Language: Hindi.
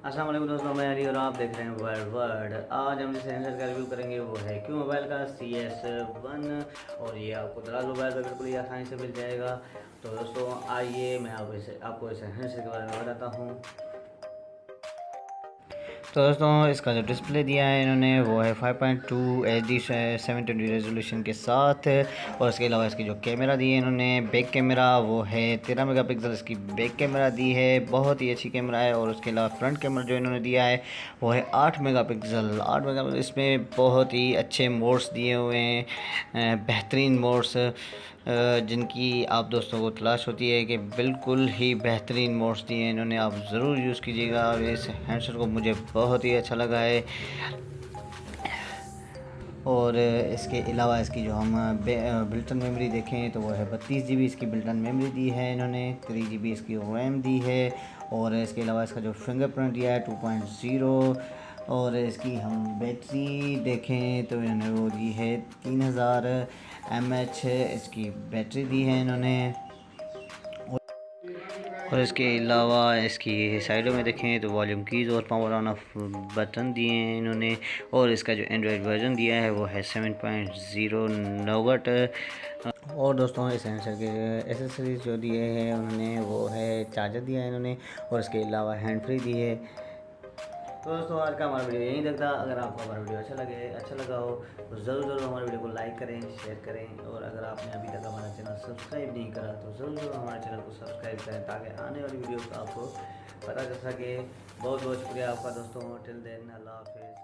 अस्सलाम वालेकुम दोस्तों, मैं अली और आप देख रहे हैं वर्ल्ड। आज हम जिस सेंसर का रिव्यू करेंगे वो है क्यू मोबाइल का CS1 और ये आपको दलाल मोबाइल पर बिल्कुल ही आसानी से मिल जाएगा। तो दोस्तों आइए मैं आपको इस सेंसर के बारे में बताता हूँ। तो दोस्तों इसका जो डिस्प्ले दिया है इन्होंने वो है 5.2 HD 720 रेजोल्यूशन के साथ। और इसके अलावा इसकी जो कैमरा दी है इन्होंने बैक कैमरा वो है 13 मेगापिक्सल इसकी बैक कैमरा दी है, बहुत ही अच्छी कैमरा है। और उसके अलावा फ्रंट कैमरा जो इन्होंने दिया है वो है 8 मेगापिक्सल। इसमें बहुत ही अच्छे मोड्स दिए हुए हैं, बेहतरीन मोड्स जिनकी आप दोस्तों को तलाश होती है कि बिल्कुल ही बेहतरीन मोड्स दिए हैं इन्होंने, आप ज़रूर यूज़ कीजिएगा। और इस हैंडसेट को मुझे बहुत ही अच्छा लगा है। और इसके अलावा इसकी जो हम बिल्टन मेमोरी देखें तो वो है 32 GB इसकी बिल्टन मेमोरी दी है इन्होंने, 3 GB इसकी रैम दी है। और इसके अलावा इसका जो फिंगरप्रिंट दिया है 2.0। और इसकी हम बैटरी देखें तो इन्होंने वो दी है 3000 mAh इसकी बैटरी दी है इन्होंने। और इसके अलावा इसकी साइडों में देखें तो वॉल्यूम कीज़ और पावर ऑन ऑफ बटन दिए हैं इन्होंने। और इसका जो एंड्रॉयड वर्जन दिया है वो है 7.0 नोगट। और दोस्तों इस सेंसर के एसेसरीज जो दिए हैं उन्होंने वो है चार्जर दिया है इन्होंने, और इसके अलावा हैंड फ्री दी है। तो दोस्तों आज का हमारा वीडियो यहीं तक था। अगर आपको हमारा वीडियो अच्छा लगा हो तो ज़रूर हमारे वीडियो को लाइक करें, शेयर करें। और अगर आपने अभी तक हमारा चैनल सब्सक्राइब नहीं करा तो ज़रूर हमारे चैनल को सब्सक्राइब करें ताकि आने वाली वीडियो का आपको पता चल सके। बहुत बहुत शुक्रिया आपका दोस्तों। टिल देन अल्लाह हाफिज़।